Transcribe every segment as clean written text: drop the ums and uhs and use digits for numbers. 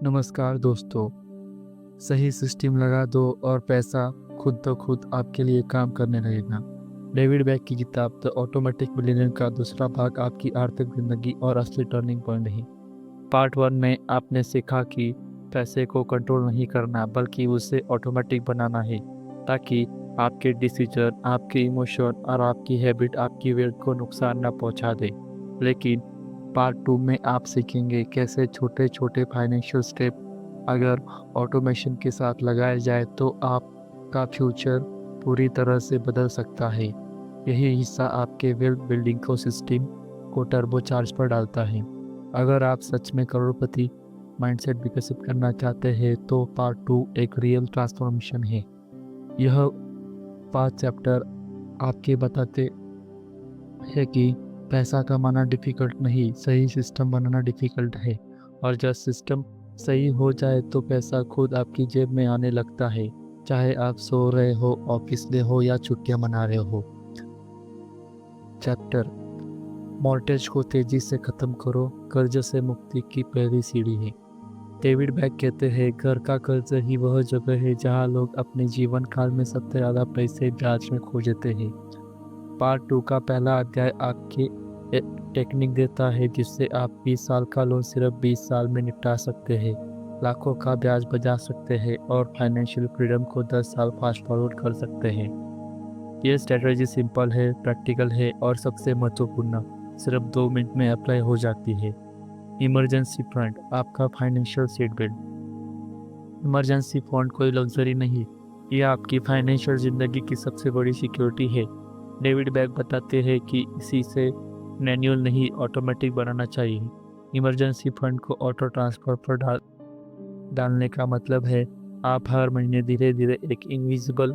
नमस्कार दोस्तों। सही सिस्टम लगा दो और पैसा खुद ब खुद आपके लिए काम करने लगेगा। डेविड बेक की किताब द ऑटोमेटिक मिलियनेयर का दूसरा भाग आपकी आर्थिक जिंदगी और असली टर्निंग पॉइंट है। पार्ट 1 में आपने सीखा कि पैसे को कंट्रोल नहीं करना बल्कि उसे ऑटोमेटिक बनाना है, ताकि आपके डिसीजन, आपके इमोशन और आपकी हैबिट आपकी वेल्थ को नुकसान न पहुंचा दे। लेकिन पार्ट 2 में आप सीखेंगे कैसे छोटे छोटे फाइनेंशियल स्टेप अगर ऑटोमेशन के साथ लगाया जाए तो आपका फ्यूचर पूरी तरह से बदल सकता है। यही हिस्सा आपके वेल्थ बिल्डिंग को सिस्टम को टर्बो चार्ज पर डालता है। अगर आप सच में करोड़पति माइंडसेट विकसित करना चाहते हैं तो पार्ट 2 एक रियल ट्रांसफॉर्मेशन है। यह 5 चैप्टर आपके बताते हैं कि पैसा कमाना डिफ़िकल्ट नहीं, सही सिस्टम बनाना डिफ़िकल्ट है। और जब सिस्टम सही हो जाए तो पैसा खुद आपकी जेब में आने लगता है, चाहे आप सो रहे हो, ऑफिस में हो या छुट्टियां मना रहे हो। चैप्टर मॉर्टेज को तेजी से ख़त्म करो, कर्ज से मुक्ति की पहली सीढ़ी है। डेविड बैक कहते हैं, घर का कर्ज ही वह जगह है जहां लोग अपने जीवन काल में सबसे ज़्यादा पैसे ब्याज में खो देते हैं। पार्ट 2 का पहला अध्याय आपके एक टेक्निक देता है जिससे आप 20 साल का लोन सिर्फ 20 साल में निपटा सकते हैं, लाखों का ब्याज बचा सकते हैं और फाइनेंशियल फ्रीडम को 10 साल फास्ट फॉरवर्ड कर सकते हैं। ये स्ट्रेटजी सिंपल है, प्रैक्टिकल है और सबसे महत्वपूर्ण सिर्फ 2 मिनट में अप्लाई हो जाती है। इमरजेंसी फंड, आपका financial seat belt. Emergency fund कोई लग्जरी नहीं, ये आपकी फाइनेंशियल ज़िंदगी की सबसे बड़ी सिक्योरिटी है। डेविड बैक बताते हैं कि इसी से मैनुअल नहीं ऑटोमेटिक बनाना चाहिए। इमरजेंसी फंड को ऑटो ट्रांसफर पर डालने का मतलब है आप हर महीने धीरे धीरे एक इनविजिबल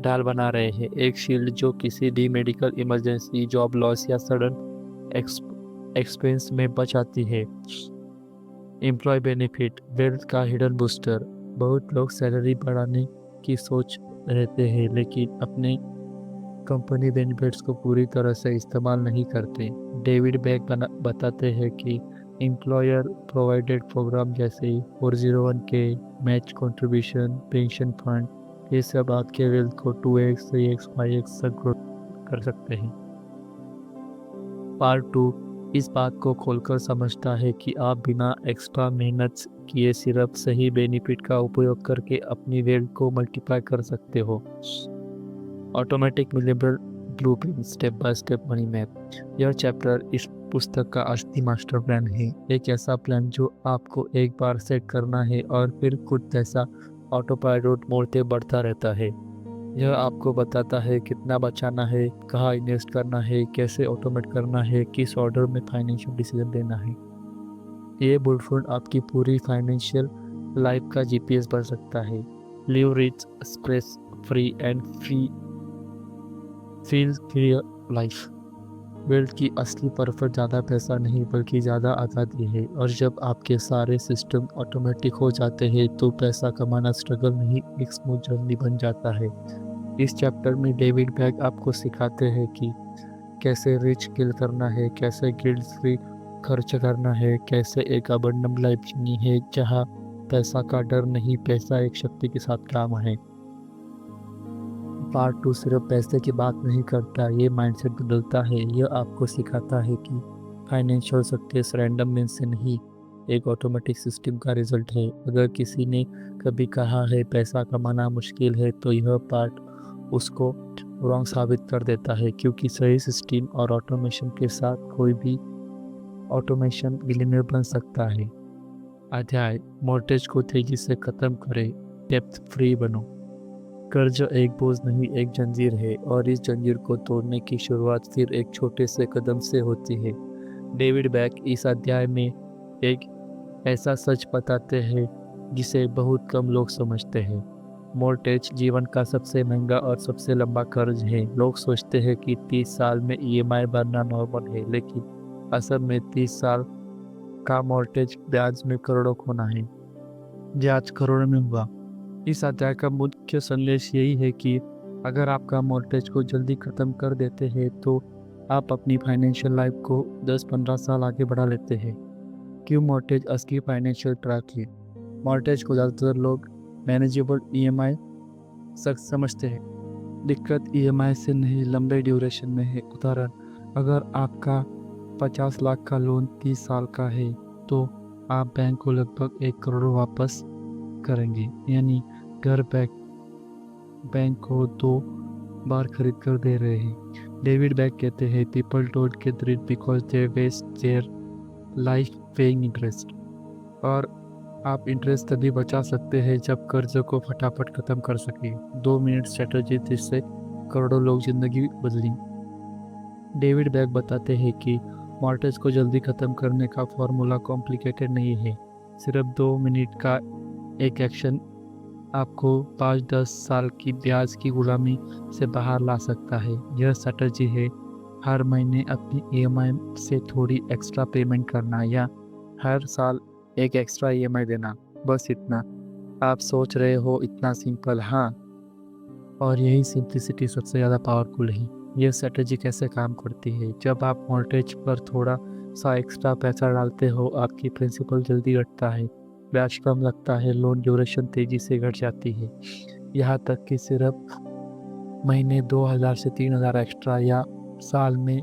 ढाल बना रहे हैं, एक शील्ड जो किसी भी मेडिकल इमरजेंसी, जॉब लॉस या सडन एक्सपेंस में बचाती है। एम्प्लॉय बेनिफिट, वेल्थ का हिडन बूस्टर। बहुत लोग सैलरी बढ़ाने की सोच रहते हैं लेकिन अपने कंपनी बेनिफिट्स को पूरी तरह से इस्तेमाल नहीं करते। डेविड बैक बताते हैं कि एम्प्लॉयर प्रोवाइडेड प्रोग्राम जैसे 401k, match contribution, pension fund, ये सब आपके वेल्थ को 2x, 3x, 5x तक ग्रो कर सकते हैं। पार्ट 2 इस बात को खोलकर समझता है कि आप बिना एक्स्ट्रा मेहनत किए सिर्फ सही बेनिफिट का उपयोग करके अपनी वेल्थ को मल्टीप्लाई कर सकते हो। ऑटोमेटिक मिलेबल blueprint, step by step money map. यह चैप्टर इस पुस्तक का असली मास्टर प्लान है, एक ऐसा प्लान जो आपको एक बार सेट करना है और फिर खुद जैसा ऑटो पायलट मोड पे बढ़ता रहता है। यह आपको बताता है कितना बचाना है, कहाँ इन्वेस्ट करना है, कैसे ऑटोमेट करना है, किस ऑर्डर में फाइनेंशियल डिसीजन लेना है। ये बुलफुल आपकी पूरी फाइनेंशियल लाइफ का जीपीएस बन सकता है। Live rich, stress free and feel clear life. Wealth की असली परफेक्ट ज़्यादा पैसा नहीं बल्कि ज़्यादा आज़ादी है। और जब आपके सारे सिस्टम ऑटोमेटिक हो जाते हैं तो पैसा कमाना स्ट्रगल नहीं, एक स्मूथ जर्नी बन जाता है। इस चैप्टर में डेविड बैक आपको सिखाते हैं कि कैसे रिच किल करना है, कैसे गिल्ट फ्री खर्च करना है, कैसे एक अबंडम लाइफ जीनी है जहाँ पैसा का डर नहीं, पैसा एक शक्ति के साथ काम है। पार्ट 2 सिर्फ पैसे की बात नहीं करता, ये माइंडसेट बदलता है। यह आपको सिखाता है कि फाइनेंशियल सक्सेस रैंडम मीन्स से नहीं, एक ऑटोमेटिक सिस्टम का रिजल्ट है। अगर किसी ने कभी कहा है पैसा कमाना मुश्किल है तो यह पार्ट उसको रॉन्ग साबित कर देता है, क्योंकि सही सिस्टम और ऑटोमेशन के साथ कोई भी ऑटोमेशन बिलियनर बन सकता है। अध्याय मॉर्टेज को तेजी से खत्म करें, डेप्थ फ्री बनो। कर्ज एक बोझ नहीं, एक जंजीर है और इस जंजीर को तोड़ने की शुरुआत फिर एक छोटे से कदम से होती है। डेविड बैक इस अध्याय में एक ऐसा सच बताते हैं जिसे बहुत कम लोग समझते हैं। मॉर्टेज जीवन का सबसे महंगा और सबसे लंबा कर्ज है। लोग सोचते हैं कि 30 साल में ईएमआई भरना नॉर्मल है, लेकिन असल में 30 साल का मॉर्टेज ब्याज में करोड़ों खोना है। ब्याज करोड़ में हुआ। इस अध्याय का मुख्य संदेश यही है कि अगर आपका मॉर्टेज को जल्दी ख़त्म कर देते हैं तो आप अपनी फाइनेंशियल लाइफ को 10-15 साल आगे बढ़ा लेते हैं। क्यों मॉर्टेज असली फाइनेंशियल ट्रैक है? मॉर्टगेज को ज़्यादातर लोग मैनेजेबल ईएमआई समझते हैं। दिक्कत ईएमआई से नहीं, लंबे ड्यूरेशन में है। उदाहरण, अगर आपका 50 लाख का लोन 30 साल का है तो आप बैंक को लगभग 1 करोड़ वापस करेंगे, यानी घर बैंक को 2 बार खरीद कर दे रहे हैं। डेविड बैक कहते हैं, people don't get rich because they waste their life paying interest. और आप इंटरेस्ट तभी बचा सकते हैं जब कर्ज को फटाफट ख़त्म कर सकें। 2 मिनट स्ट्रेटजी जिससे करोड़ों लोग ज़िंदगी बदली। डेविड बैक बताते हैं कि मॉर्टगेज को जल्दी ख़त्म करने का फॉर्मूला कॉम्प्लिकेटेड नहीं है। सिर्फ 2 मिनट का एक एक्शन आपको 5-10 साल की ब्याज की गुलामी से बाहर ला सकता है। यह स्ट्रेटजी है हर महीने अपनी ईएमआई से थोड़ी एक्स्ट्रा पेमेंट करना या हर साल एक एक्स्ट्रा ईएमआई देना। बस इतना। आप सोच रहे हो इतना सिंपल, हाँ, और यही सिंप्लिसिटी सबसे ज़्यादा पावरफुल है। यह स्ट्रेटजी कैसे काम करती है? जब आप मॉर्टगेज पर थोड़ा सा एक्स्ट्रा पैसा डालते हो, आपकी प्रिंसिपल जल्दी घटता है, ब्याज कम लगता है, लोन ड्यूरेशन तेज़ी से घट जाती है। यहाँ तक कि सिर्फ महीने 2000 से 3000 एक्स्ट्रा या साल में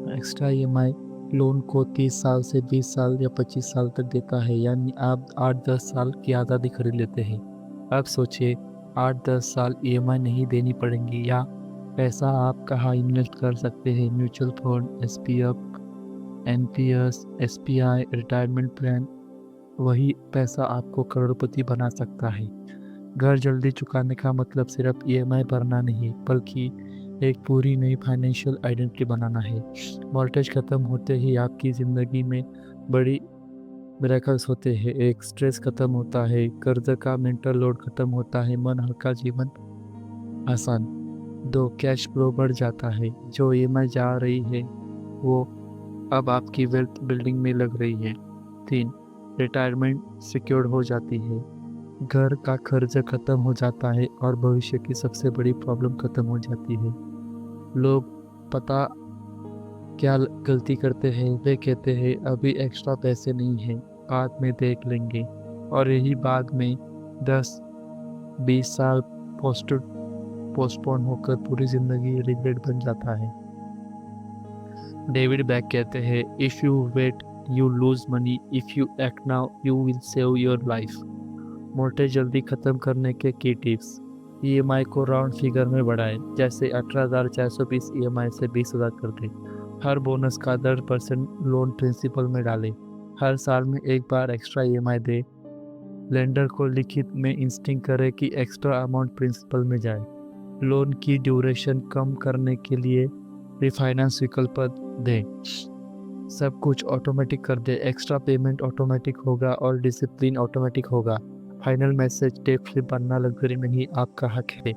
एक्स्ट्रा ईएमआई लोन को 30 साल से 20 साल या 25 साल तक देता है, यानी आप 8-10 साल की आज़ादी खरीद लेते हैं। अब सोचिए, 8-10 साल ईएमआई नहीं देनी पड़ेंगी, या पैसा आप कहाँ इन्वेस्ट कर सकते हैं? Mutual fund, SPF, NPS, SPI, retirement plan. वही पैसा आपको करोड़पति बना सकता है। घर जल्दी चुकाने का मतलब सिर्फ ईएमआई भरना नहीं, बल्कि एक पूरी नई फाइनेंशियल आइडेंटिटी बनाना है। मॉर्टगेज ख़त्म होते ही आपकी ज़िंदगी में बड़ी मिरेकल्स होते हैं। एक, स्ट्रेस ख़त्म होता है, कर्ज का मेंटल लोड ख़त्म होता है, मन हल्का, जीवन आसान। 2, कैश फ्लो बढ़ जाता है। जो ईएमआई जा रही है वो अब आपकी वेल्थ बिल्डिंग में लग रही है। 3, रिटायरमेंट सिक्योर्ड हो जाती है। घर का खर्च ख़त्म हो जाता है और भविष्य की सबसे बड़ी प्रॉब्लम ख़त्म हो जाती है। लोग पता क्या गलती करते हैं? वे कहते हैं अभी एक्स्ट्रा पैसे नहीं हैं, बाद में देख लेंगे, और यही बाद में 10-20 साल पोस्टपोन होकर पूरी ज़िंदगी रिग्रेट बन जाता है। डेविड बैक कहते हैं, if you wait you lose money, if you act now you will save your life. Mortgage जल्दी ख़त्म करने के की टिप्स। ईएमआई को राउंड फिगर में बढ़ाएं, जैसे 18,420 ईएमआई से 20,000 कर दें। हर बोनस का 10% लोन प्रिंसिपल में डालें। हर साल में एक बार एक्स्ट्रा ईएमआई दें। लेंडर को लिखित में इंस्टिंग करें कि एक्स्ट्रा अमाउंट प्रिंसिपल में जाए। लोन की ड्यूरेशन कम करने के लिए रिफाइनेंस विकल्प दें। सब कुछ ऑटोमेटिक कर दे, एक्स्ट्रा पेमेंट ऑटोमेटिक होगा और डिसिप्लिन ऑटोमेटिक होगा। फाइनल मैसेज, टेक फ्लिप बनना लग्जरी नहीं, आपका हक है।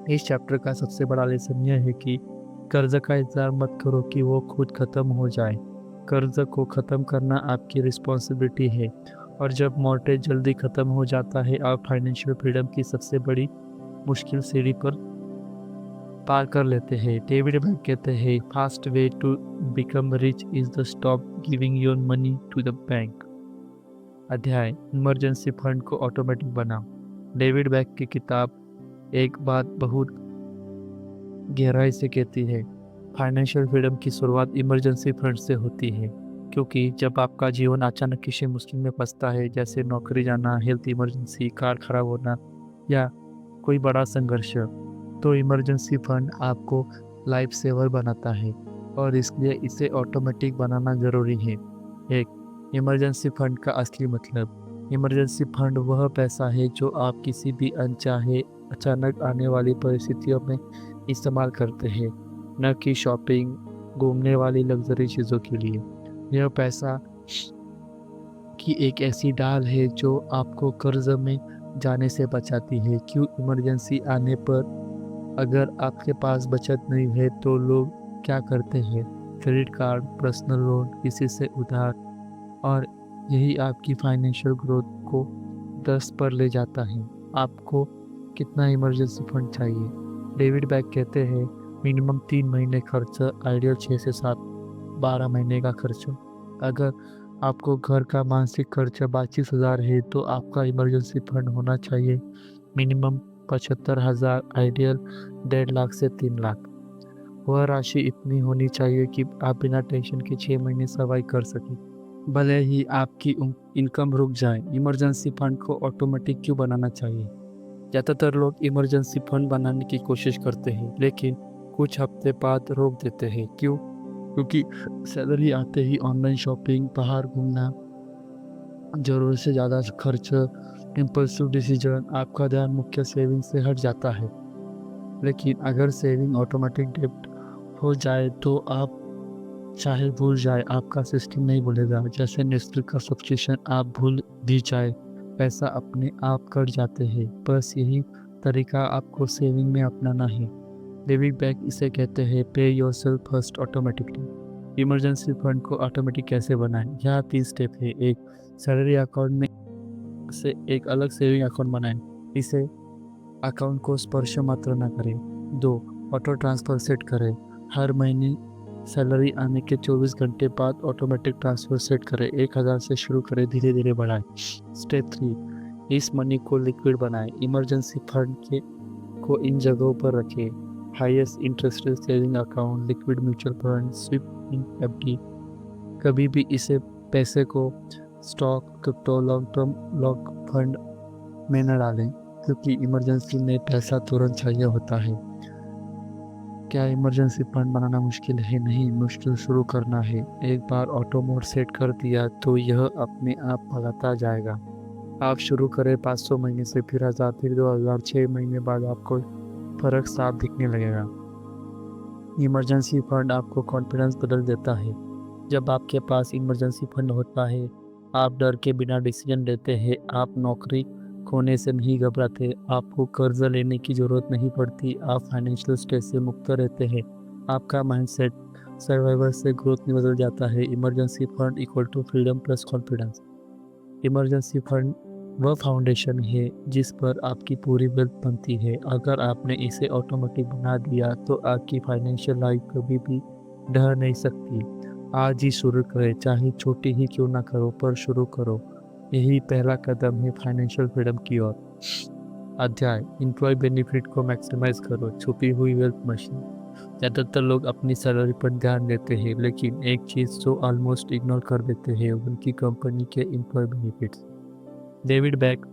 इस चैप्टर का सबसे बड़ा लेसन यह है कि कर्ज का इंतजार मत करो कि वो खुद ख़त्म हो जाए। कर्ज को ख़त्म करना आपकी रिस्पॉन्सिबिलिटी है, और जब मॉर्टगेज जल्दी ख़त्म हो जाता है, आप फाइनेंशियल फ्रीडम की सबसे बड़ी मुश्किल सीढ़ी पर पार कर लेते हैं। डेविड बैक कहते हैं, fast way to become rich is the stop giving your money to the bank. अध्याय, इमरजेंसी फंड को ऑटोमेटिक बनाओ। डेविड बैक की किताब एक बात बहुत गहराई से कहती है, फाइनेंशियल फ्रीडम की शुरुआत इमरजेंसी फंड से होती है। क्योंकि जब आपका जीवन अचानक किसी मुश्किल में फंसता है, जैसे नौकरी जाना, हेल्थ इमरजेंसी, कार खराब होना या कोई बड़ा संघर्ष, तो इमरजेंसी फंड आपको लाइफ सेवर बनाता है, और इसलिए इसे ऑटोमेटिक बनाना ज़रूरी है। एक, इमरजेंसी फंड का असली मतलब। इमरजेंसी फंड वह पैसा है जो आप किसी भी अनचाहे अचानक आने वाली परिस्थितियों में इस्तेमाल करते हैं, न कि शॉपिंग, घूमने वाली लग्जरी चीज़ों के लिए। यह पैसा की एक ऐसी डाल है जो आपको कर्ज में जाने से बचाती है। क्यों? इमरजेंसी आने पर अगर आपके पास बचत नहीं है तो लोग क्या करते हैं? क्रेडिट कार्ड, पर्सनल लोन, किसी से उधार, और यही आपकी फाइनेंशियल ग्रोथ को 10 पर ले जाता है। आपको कितना इमरजेंसी फंड चाहिए? डेविड बैक कहते हैं, मिनिमम 3 महीने खर्च, आइडियल 6 से 7, 12 महीने का खर्च। अगर आपको घर का मासिक खर्चा 22,000 है तो आपका इमरजेंसी फंड होना चाहिए मिनिमम 75,000, आइडियल 1.5 लाख से 3 लाख। वह राशि इतनी होनी चाहिए कि आप बिना टेंशन के 6 महीने सर्वाइव कर सकें। भले ही आपकी इनकम रुक जाए, इमरजेंसी फंड को ऑटोमेटिक क्यों बनाना चाहिए? ज़्यादातर लोग इमरजेंसी फंड बनाने की कोशिश करते हैं लेकिन कुछ हफ्ते बाद रोक देते हैं। क्यों? क्योंकि सैलरी आते ही ऑनलाइन शॉपिंग, बाहर घूमना, ज़रूरत से ज़्यादा खर्च, इम्पल्सिव डिसीजन, आपका ध्यान मुख्य सेविंग से हट जाता है। लेकिन अगर सेविंग ऑटोमेटिक डेब्ट हो जाए तो आप चाहे भूल जाए, आपका सिस्टम नहीं भूलेगा। जैसे नेटफ्लिक्स का सब्सक्रिप्शन आप भूल भी जाए, पैसा अपने आप कट जाते हैं। बस यही तरीका आपको सेविंग में अपनाना है। लिविंग बैक इसे कहते हैं पे yourself first automatically. Emergency fund को ऑटोमेटिक कैसे बनाएं? यहाँ 3 स्टेप है। एक, सैलरी अकाउंट में से एक अलग सेविंग अकाउंट बनाएं। इसे अकाउंट को स्पर्श मात्र न करें। 2, ऑटो ट्रांसफ़र सेट करें। हर महीने सैलरी आने के 24 घंटे बाद ऑटोमेटिक ट्रांसफ़र सेट करें। 1,000 से शुरू करें, धीरे धीरे बढ़ाएं। स्टेप 3, इस मनी को लिक्विड बनाएं। इमरजेंसी फंड के को इन जगहों पर रखें: highest interest saving account, liquid mutual fund, sweep in FD. कभी भी इसे पैसे को stock, crypto, long term lock fund में न डालें क्योंकि इमरजेंसी में पैसा तुरंत चाहिए होता है। क्या इमरजेंसी फंड बनाना मुश्किल है? नहीं, मुश्किल शुरू करना है। एक बार ऑटो मोड सेट कर दिया तो यह अपने आप बढ़ाता जाएगा। आप शुरू करें 500 महीने से, फिर 1000, फिर 2000। 6 महीने बाद आपको फर्क साफ दिखने लगेगा। इमरजेंसी फंड आपको कॉन्फिडेंस बदल देता है। जब आपके पास इमरजेंसी फंड होता है, आप डर के बिना डिसीजन लेते हैं। आप नौकरी खोने से नहीं घबराते, आपको कर्ज लेने की ज़रूरत नहीं पड़ती, आप फाइनेंशियल स्ट्रेस से मुक्त रहते हैं। आपका माइंडसेट सर्वाइवर से ग्रोथ में बदल जाता है। Emergency fund equal to freedom plus confidence. Emergency fund वह फाउंडेशन है जिस पर आपकी पूरी वेल्थ बनती है। अगर आपने इसे ऑटोमेटिक बना दिया तो आपकी फाइनेंशियल लाइफ कभी भी ढह नहीं सकती। आज ही शुरू करें, चाहे छोटी ही क्यों ना करो, पर शुरू करो। यही पहला कदम है फाइनेंशियल फ्रीडम की ओर। अध्याय, एम्प्लॉय बेनिफिट को मैक्सिमाइज करो, छुपी हुई वेल्थ मशीन। ज़्यादातर लोग अपनी सैलरी पर ध्यान देते हैं लेकिन एक चीज़ जो ऑलमोस्ट इग्नोर कर देते हैं, उनकी कंपनी के एम्प्लॉय बेनिफिट्स। डेविड बैक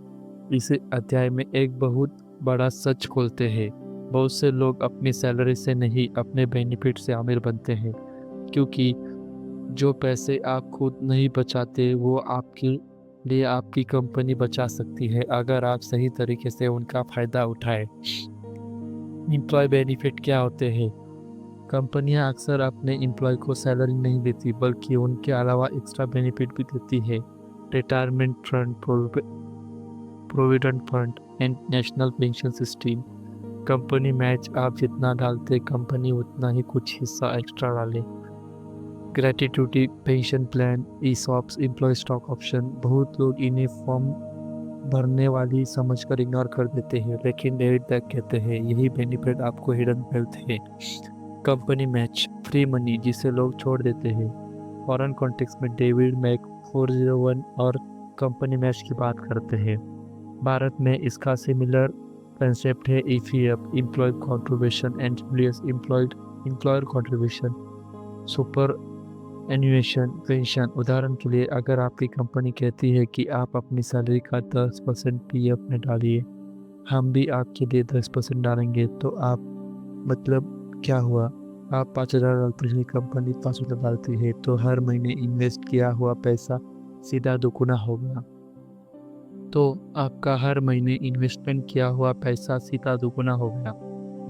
इस अध्याय में एक बहुत बड़ा सच खोलते हैं। बहुत से लोग अपनी सैलरी से नहीं, अपने बेनिफिट से अमीर बनते हैं क्योंकि जो पैसे आप खुद नहीं बचाते वो आपके लिए आपकी कंपनी बचा सकती है अगर आप सही तरीके से उनका फ़ायदा उठाएं। एम्प्लॉय बेनिफिट क्या होते हैं? कंपनियां अक्सर अपने एम्प्लॉय को सैलरी नहीं देती बल्कि उनके अलावा एक्स्ट्रा बेनिफिट भी देती है। Retirement fund, provident fund and national pension system. Company match, आप जितना डालते कंपनी उतना ही कुछ हिस्सा एक्स्ट्रा डाले। Gratuity pension plan, ESOPs, employee stock option. बहुत लोग इन्हें फॉर्म भरने वाली समझकर इग्नोर कर देते हैं लेकिन डेविड बैक कहते हैं यही बेनिफिट आपको हिडन वेल्थ है। कंपनी मैच, फ्री मनी जिसे लोग छोड़ देते हैं। फॉरेन कॉन्टेक्स्ट में डेविड मैक 401 और कंपनी मैच की बात करते हैं। भारत में इसका सिमिलर कंसेप्ट है EPF, employee contribution, and employer contribution, superannuation pension. उदाहरण के लिए, अगर आपकी कंपनी कहती है कि आप अपनी सैलरी का 10% पीएफ में डालिए, हम भी आपके लिए 10% डालेंगे, तो आप मतलब क्या हुआ? आप 5,000 डालते हैं, कंपनी 5,000 डालती है, तो हर महीने इन्वेस्ट किया हुआ पैसा सीधा दुगुना होगा। तो आपका हर महीने इन्वेस्टमेंट किया हुआ पैसा सीधा दुगुना हो गया।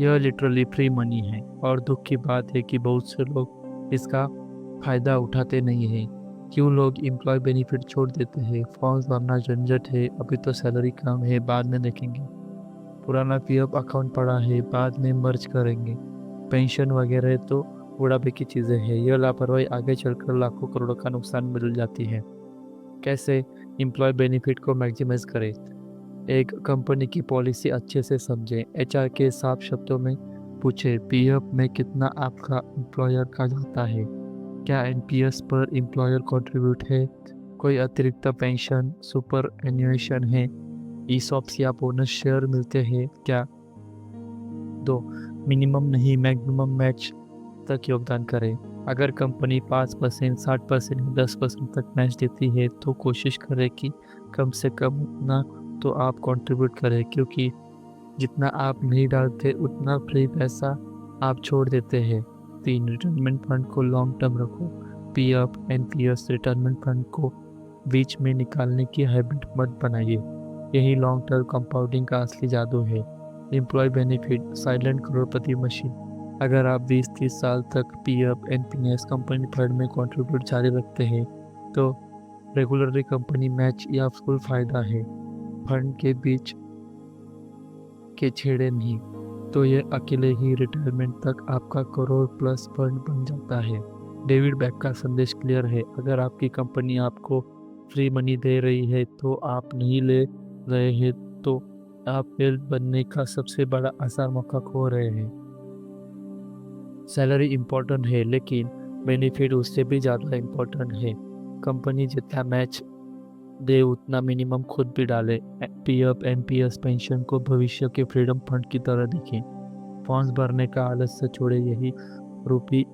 यह लिटरली फ्री मनी है। और दुख की बात है कि बहुत से लोग इसका फ़ायदा उठाते नहीं हैं। क्यों लोग एम्प्लॉय बेनिफिट छोड़ देते हैं? फॉर्म्स भरना झंझट है, अभी तो सैलरी कम है, बाद में देखेंगे। पुराना पीएफ अकाउंट पड़ा है, बाद में मर्ज करेंगे। पेंशन वगैरह तो बुढ़ापे की चीज़ें हैं। यह लापरवाही आगे चलकर लाखों करोड़ों का नुकसान बदल जाती है। कैसे एम्प्लॉय बेनिफिट को मैक्सिमाइज करें? एक, कंपनी की पॉलिसी अच्छे से समझें। एचआर के साफ शब्दों में पूछें, पीएफ में कितना आपका एम्प्लॉयर का जाता है? क्या एनपीएस पर एम्प्लॉयर कंट्रीब्यूट है? कोई अतिरिक्त पेंशन सुपर एन्युएशन है? ईसॉप्स या बोनस शेयर मिलते हैं क्या? 2. मिनिमम नहीं मैक्सिमम मैच तक योगदान करें। अगर कंपनी 5%, 60% या 10% तक मैच देती है तो कोशिश करें कि कम से कम उतना तो आप कंट्रीब्यूट करें, क्योंकि जितना आप नहीं डालते उतना फ्री पैसा आप छोड़ देते हैं। 3. रिटायरमेंट फंड को लॉन्ग टर्म रखो। पीएफ, एनपीएस, रिटायरमेंट फंड को बीच में निकालने की हैबिट मत बनाइए। यही लॉन्ग टर्म कंपाउंडिंग का असली जादू है। एम्प्लॉय बेनिफिट साइलेंट करोड़पति मशीन। अगर आप 20-30 साल तक पीएफ, एनपीएस कंपनी फंड में कंट्रीब्यूट जारी रखते हैं तो रेगुलरली कंपनी मैच या फुल फायदा है। फंड के बीच के छेड़े नहीं तो ये अकेले ही रिटायरमेंट तक आपका करोड़ प्लस फंड बन जाता है। डेविड बैक का संदेश क्लियर है। अगर आपकी कंपनी आपको फ्री मनी दे रही है तो आप नहीं ले रहे हैं, तो आप वेल्थ बनने का सबसे बड़ा आसान मौका खो रहे हैं। सैलरी इम्पोर्टेंट है, लेकिन बेनिफिट उससे भी ज़्यादा इम्पोर्टेंट है। कंपनी जितना मैच दे उतना मिनिमम खुद भी डाले। पीएफ, एनपीएस पेंशन को भविष्य के फ्रीडम फंड की तरह देखें। फॉर्म्स भरने का आलस्य छोड़े, यही रूपी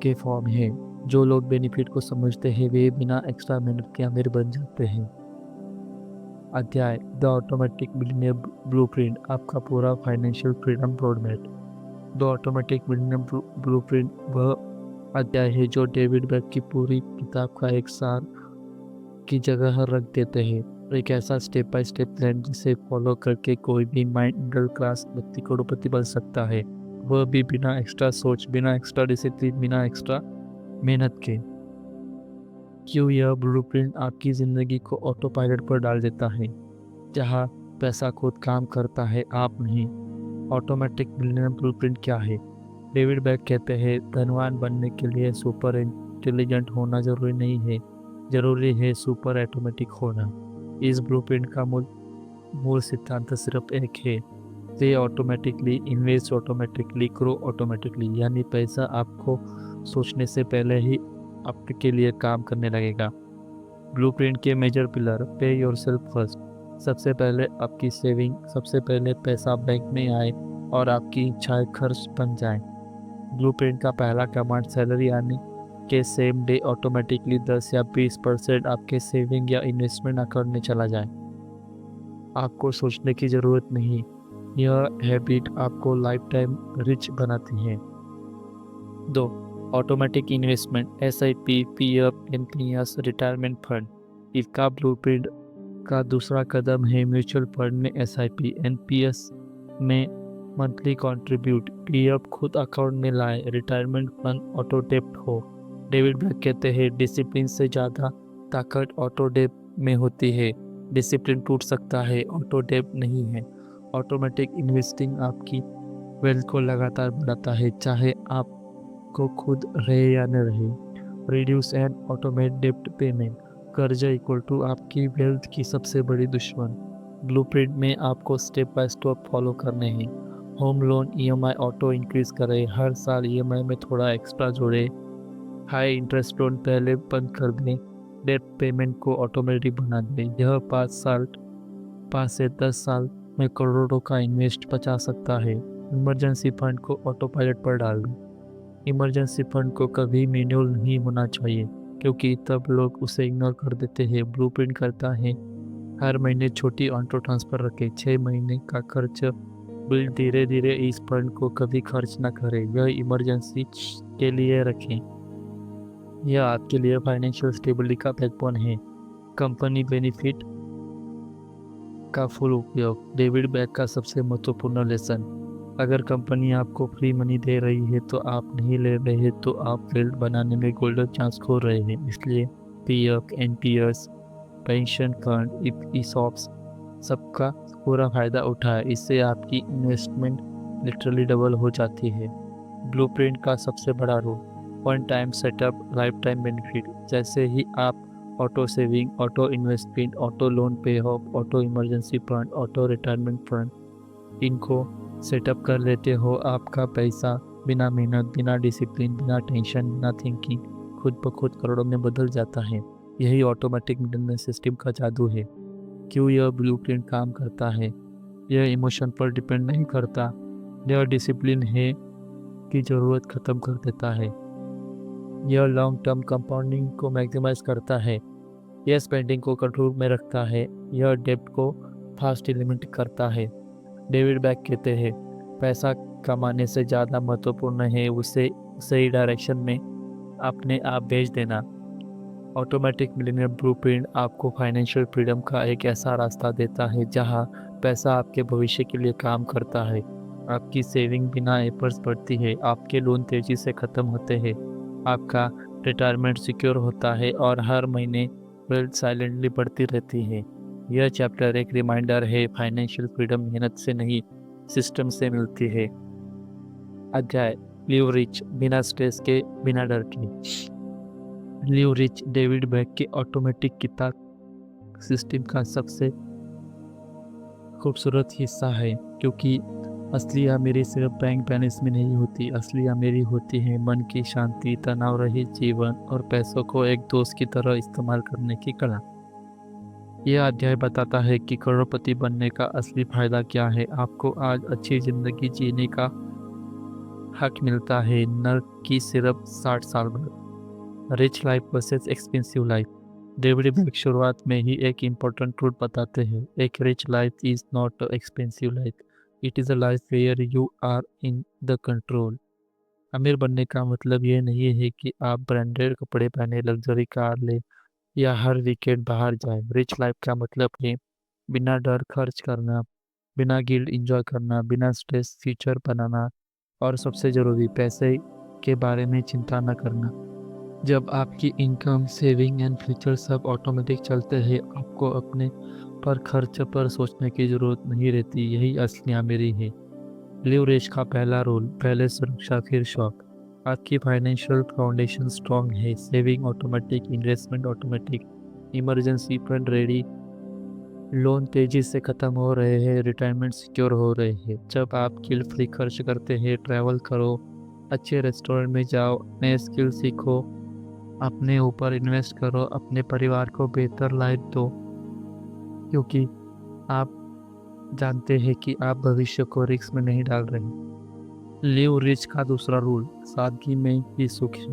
के फॉर्म है। जो लोग बेनिफिट को समझते हैं वे बिना एक्स्ट्रा मेहनत के अमीर बन जाते हैं। अध्याय द ऑटोमेटिक मिलियनेयर ब्लूप्रिंट, आपका पूरा financial freedom roadmap. The automatic millionaire blueprint वह अध्याय है जो डेविड बैक की पूरी किताब का एक सार की जगह रख देते हैं। एक ऐसा स्टेप बाय स्टेप प्लान जिसे फॉलो करके कोई भी मिडिल क्लास व्यक्ति करोड़पति बन सकता है, वह भी बिना एक्स्ट्रा सोच, बिना एक्स्ट्रा डिसिप्लिन, बिना एक्स्ट्रा मेहनत के। क्यों? यह ब्लूप्रिंट आपकी ज़िंदगी को ऑटो पायलट पर डाल देता है, जहाँ पैसा खुद काम करता है, आप नहीं। ऑटोमेटिक मिलियनेयर ब्लूप्रिंट क्या है? डेविड बैक कहते हैं, धनवान बनने के लिए सुपर इंटेलिजेंट होना जरूरी नहीं है, जरूरी है सुपर ऑटोमेटिक होना। इस ब्लूप्रिंट का मूल सिद्धांत सिर्फ एक है, पे automatically, invest automatically, grow automatically. यानी पैसा आपको सोचने से पहले ही आपके लिए काम करने लगेगा। ब्लूप्रिंट के मेजर पिलर। पे योरसेल्फ फर्स्ट, सबसे पहले आपकी सेविंग, सबसे पहले पैसा बैंक में आए और आपकी इच्छाएं खर्च बन जाएं। ब्लूप्रिंट का पहला कमांड, सैलरी आने के सेम डे ऑटोमेटिकली 10 या 20% आपके सेविंग या इन्वेस्टमेंट अकाउंट में चला जाए। आपको सोचने की ज़रूरत नहीं, यह हैबिट आपको लाइफ टाइम रिच बनाती है। 2. Automatic investment, SIP, PF, NPS, retirement fund. इसका ब्लूप्रिंट का दूसरा कदम है म्यूचुअल फंड में एसआईपी, एनपीएस में मंथली कंट्रीब्यूट, पीएफ खुद अकाउंट में लाए, रिटायरमेंट फंड ऑटो डेप्ट हो। डेविड बैक कहते हैं, डिसिप्लिन से ज़्यादा ताकत ऑटो डेप्ट में होती है। डिसिप्लिन टूट सकता है, ऑटो डेप्ट नहीं है। ऑटोमेटिक इन्वेस्टिंग आपकी वेल्थ को लगातार बढ़ाता है, चाहे आप को खुद रहे या न रहे। रिड्यूस एंड ऑटोमेट डेप्ट पेमेंट, कर्जा इक्वल टू आपकी वेल्थ की सबसे बड़ी दुश्मन। ब्लूप्रिंट में आपको स्टेप बाय स्टेप फॉलो करने हैं। Home loan EMI auto increase करें, हर साल ईएमआई में थोड़ा एक्स्ट्रा जोड़े। हाई इंटरेस्ट लोन पहले बंद कर दें, डेट पेमेंट को ऑटोमेटिक बना दें। यह 5 से 10 साल में करोड़ों का इन्वेस्ट बचा सकता है। इमरजेंसी फंड को ऑटो पायलट पर डाल दें। इमरजेंसी फंड को कभी मैनुअल नहीं होना चाहिए, क्योंकि तब लोग उसे इग्नोर कर देते हैं। ब्लूप्रिंट करता है, हर महीने छोटी ऑटो ट्रांसफ़र रखें, 6 महीने का खर्च बिल धीरे धीरे इस फंड को कभी खर्च ना करें, यह इमरजेंसी के लिए रखें। यह आपके लिए फाइनेंशियल स्टेबिलिटी का बैकबोन है। कंपनी बेनिफिट का फुल उपयोग। डेविड बैक का सबसे महत्वपूर्ण लेसन, अगर कंपनी आपको फ्री मनी दे रही है तो आप नहीं ले रहे हैं, तो आप वेल्थ बनाने में गोल्डन चांस खो रहे हैं। इसलिए PF, NPS, pension fund, ESOPs सबका पूरा फायदा उठाए, इससे आपकी इन्वेस्टमेंट लिटरली डबल हो जाती है। ब्लूप्रिंट का सबसे बड़ा role, one time setup, life time benefit. जैसे ही आप auto saving, auto investment, auto loan pay off, auto emergency fund, auto retirement fund इनको सेटअप कर लेते हो, आपका पैसा बिना मेहनत, बिना डिसिप्लिन, बिना टेंशन, बिना थिंकिंग खुद ब खुद करोड़ों में बदल जाता है। यही ऑटोमेटिक मिलियनेयर सिस्टम का जादू है। क्यों यह ब्लूप्रिंट काम करता है? यह इमोशन पर डिपेंड नहीं करता। यह डिसिप्लिन है की ज़रूरत ख़त्म कर देता है। यह लॉन्ग टर्म कंपाउंडिंग को मैक्सिमाइज करता है। यह स्पेंडिंग को कंट्रोल में रखता है। यह डेब्ट को फास्ट एलिमिनेट करता है। डेविड बैक कहते हैं, पैसा कमाने से ज़्यादा महत्वपूर्ण है उसे सही डायरेक्शन में अपने आप भेज देना। ऑटोमेटिक मिलियनेयर ब्लूप्रिंट आपको फाइनेंशियल फ्रीडम का एक ऐसा रास्ता देता है जहां पैसा आपके भविष्य के लिए काम करता है। आपकी सेविंग बिना एफर्ट्स बढ़ती है, आपके लोन तेज़ी से ख़त्म होते हैं, आपका रिटायरमेंट सिक्योर होता है और हर महीने वेल्थ साइलेंटली बढ़ती रहती है। यह चैप्टर एक रिमाइंडर है, फाइनेंशियल फ्रीडम मेहनत से नहीं, सिस्टम से मिलती है। अध्याय लिव रिच, बिना स्ट्रेस के, बिना डर के। लिव रिच डेविड बैक के ऑटोमेटिक किताब सिस्टम का सबसे खूबसूरत हिस्सा है, क्योंकि असली अमीरी सिर्फ बैंक बैलेंस में नहीं होती। असली अमीरी होती है मन की शांति, तनाव रहित जीवन और पैसों को एक दोस्त की तरह इस्तेमाल करने की कला। यह अध्याय बताता है कि करोड़पति बनने का असली फायदा क्या है। आपको आज अच्छी जिंदगी जीने का हक मिलता है, न कि सिर्फ 60 साल बाद। Rich life versus expensive life. David Bach शुरुआत में ही एक इम्पोर्टेंट ट्रूथ बताते हैं, एक rich life is not expensive life, it is a life where you are in the control. अमीर बनने का मतलब ये नहीं है कि आप ब्रांडेड कपड़े पहने, लग्जरी कार ले या हर वीकेंड बाहर जाए। रिच लाइफ का मतलब है बिना डर खर्च करना, बिना गिल्ट इंजॉय करना, बिना स्ट्रेस फ्यूचर बनाना और सबसे ज़रूरी पैसे के बारे में चिंता न करना। जब आपकी इनकम, सेविंग एंड फ्यूचर सब ऑटोमेटिक चलते हैं, आपको अपने पर खर्च पर सोचने की ज़रूरत नहीं रहती। यही असली अमीरी है। लिवरेज का पहला रूल, पहले सुरक्षा फिर शौक। आपकी फाइनेंशियल फाउंडेशन स्ट्रॉन्ग है, saving automatic, investment automatic, emergency fund ready, loan तेज़ी से ख़त्म हो रहे हैं, रिटायरमेंट सिक्योर हो रहे हैं। जब आप गिल्ट फ्री खर्च करते हैं, ट्रैवल करो, अच्छे रेस्टोरेंट में जाओ, नए स्किल सीखो, अपने ऊपर इन्वेस्ट करो, अपने परिवार को बेहतर लाइफ दो, क्योंकि आप जानते हैं कि आप भविष्य को रिस्क में नहीं डाल रहे। लिव रिच का दूसरा रूल, सादगी में ही सुख है।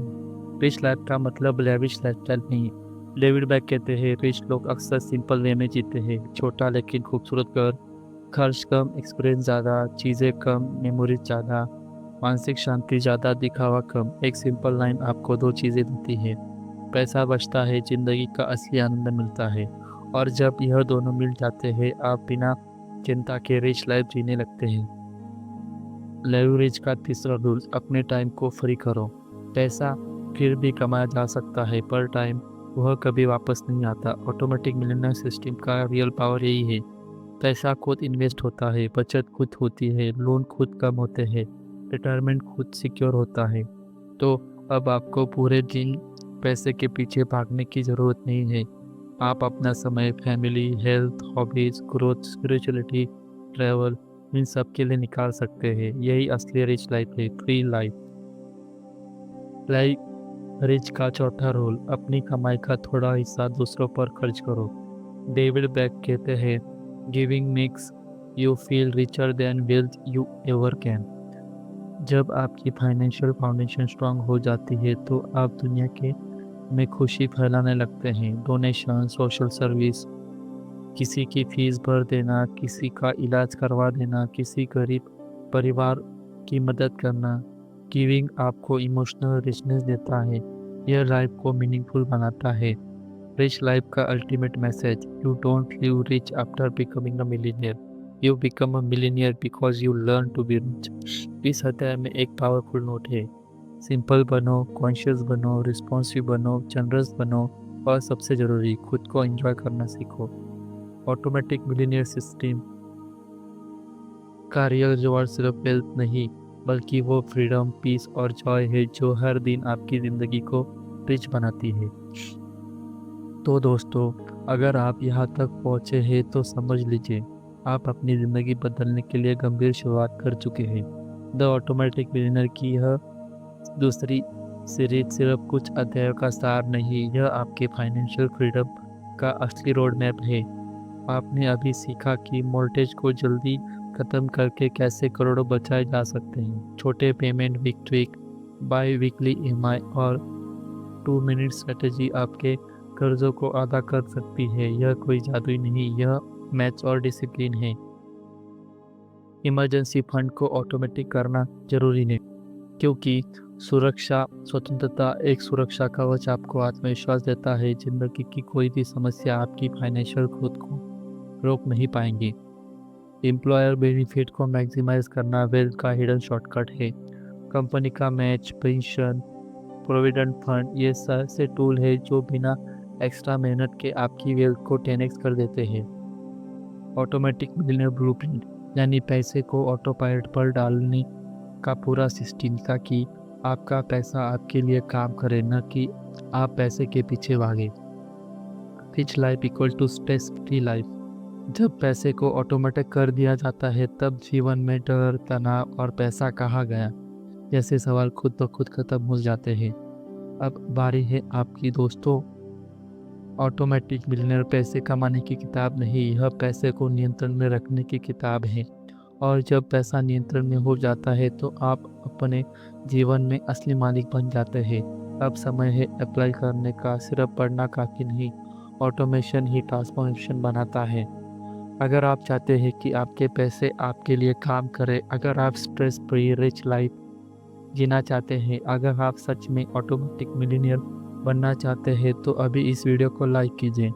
रिच लाइफ का मतलब लेविश लाइफस्टाइल नहीं। डेविड बैक कहते हैं, रिच लोग अक्सर सिंपल वे में जीते हैं, छोटा लेकिन खूबसूरत घर, खर्च कम, एक्सपीरियंस ज़्यादा, चीज़ें कम, मेमोरीज ज़्यादा, मानसिक शांति ज़्यादा, दिखावा कम। एक सिंपल लाइन आपको दो चीज़ें देती है, पैसा बचता है, ज़िंदगी का असली आनंद मिलता है। और जब यह दोनों मिल जाते हैं, आप बिना चिंता के रिच लाइफ जीने लगते हैं। लेवरेज का तीसरा रूल, अपने टाइम को फ्री करो। पैसा फिर भी कमाया जा सकता है, पर टाइम वह कभी वापस नहीं आता। ऑटोमेटिक मिलियनेयर सिस्टम का रियल पावर यही है। पैसा खुद इन्वेस्ट होता है, बचत खुद होती है, लोन खुद कम होते हैं, रिटायरमेंट खुद सिक्योर होता है। तो अब आपको पूरे दिन पैसे के पीछे भागने की ज़रूरत नहीं है। आप अपना समय family, health, hobbies, growth, spirituality, travel, इन सब के लिए निकाल सकते हैं। यही असली रिच लाइफ है, फ्री लाइफ। लाइफ रिच का चौथा रोल, अपनी कमाई का थोड़ा हिस्सा दूसरों पर खर्च करो। डेविड बैक कहते हैं, giving makes you feel richer than wealth you ever can. जब आपकी फाइनेंशियल फाउंडेशन स्ट्रांग हो जाती है, तो आप दुनिया के में खुशी फैलाने लगते हैं। डोनेशन, सोशल सर्विस, किसी की फीस भर देना, किसी का इलाज करवा देना, किसी गरीब परिवार की मदद करना। गिविंग आपको इमोशनल रिचनेस देता है, यह लाइफ को मीनिंगफुल बनाता है। रिच लाइफ का ultimate message, you don't live rich after becoming a millionaire, you become a millionaire because you learn to be rich. इस अध्याय में एक पावरफुल नोट है, सिंपल बनो, कॉन्शियस बनो, रिस्पॉन्सिव बनो, जनरस बनो और सबसे ज़रूरी खुद को एंजॉय करना सीखो। ऑटोमेटिक मिलीनियर सिस्टम का रियल रिवॉर्ड सिर्फ वेल्थ नहीं, बल्कि वो फ्रीडम, पीस और जॉय है जो हर दिन आपकी ज़िंदगी को रिच बनाती है। तो दोस्तों, अगर आप यहाँ तक पहुँचे हैं तो समझ लीजिए आप अपनी ज़िंदगी बदलने के लिए गंभीर शुरुआत कर चुके हैं। द ऑटोमेटिक बिलियनर की यह दूसरी सीरीज सिर्फ कुछ अध्यायों का सार नहीं, यह आपके फाइनेंशियल फ्रीडम का असली रोड मैप है। आपने अभी सीखा कि मॉर्टगेज को जल्दी खत्म करके कैसे करोड़ों बचाए जा सकते हैं। छोटे payment, week to week, biweekly EMI और 2 मिनट स्ट्रेटेजी आपके कर्जों को अदा कर सकती है। यह कोई जादुई नहीं, यह मैथ्स और डिसिप्लिन है। इमरजेंसी फंड को ऑटोमेटिक करना जरूरी है, क्योंकि सुरक्षा स्वतंत्रता एक सुरक्षा कवच आपको आत्मविश्वास देता है। जिंदगी की कोई भी समस्या आपकी फाइनेंशियल खुद को रोक नहीं पाएंगी। एम्प्लॉयर बेनिफिट को मैक्सिमाइज करना वेल्थ का हिडन शॉर्टकट है। कंपनी का मैच, पेंशन, प्रोविडेंट फंड, ये ऐसे टूल है जो बिना एक्स्ट्रा मेहनत के आपकी वेल्थ को 10x कर देते हैं। ऑटोमेटिक मिलियनेयर ब्लूप्रिंट यानी पैसे को ऑटो पायलट पर डालने का पूरा सिस्टम, ताकि आपका पैसा आपके लिए काम करे, न कि आप पैसे के पीछे भागे। Rich life equal to stress free life. जब पैसे को ऑटोमेटिक कर दिया जाता है तब जीवन में डर, तनाव और पैसा कहाँ गया जैसे सवाल खुद ब खुद खत्म हो जाते हैं। अब बारी है आपकी दोस्तों। ऑटोमेटिक मिलियनेयर पैसे कमाने की किताब नहीं, यह पैसे को नियंत्रण में रखने की किताब है। और जब पैसा नियंत्रण में हो जाता है तो आप अपने जीवन में असली मालिक बन जाते हैं। अब समय है अप्लाई करने का। सिर्फ पढ़ना काफ़ी नहीं, ऑटोमेशन ही ट्रांसफॉर्मेशन बनाता है। अगर आप चाहते हैं कि आपके पैसे आपके लिए काम करें, अगर आप स्ट्रेस फ्री रिच लाइफ जीना चाहते हैं, अगर आप सच में ऑटोमेटिक मिलियनियर बनना चाहते हैं, तो अभी इस वीडियो को लाइक कीजिए।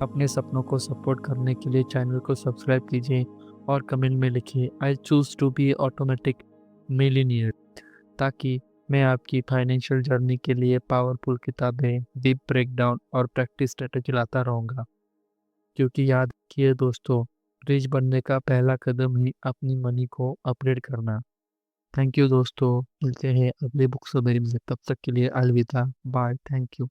अपने सपनों को सपोर्ट करने के लिए चैनल को सब्सक्राइब कीजिए और कमेंट में लिखिए I choose to be automatic millionaire, ताकि मैं आपकी फाइनेंशियल जर्नी के लिए पावरफुल किताबें, डीप ब्रेकडाउन और प्रैक्टिस स्ट्रेटेजी लाता रहूँगा। क्योंकि याद रखिए दोस्तों, रिच बनने का पहला कदम ही अपनी मनी को अपग्रेड करना। थैंक यू दोस्तों, मिलते हैं अगले बुक समरी में। तब तक के लिए अलविदा, बाय, थैंक यू।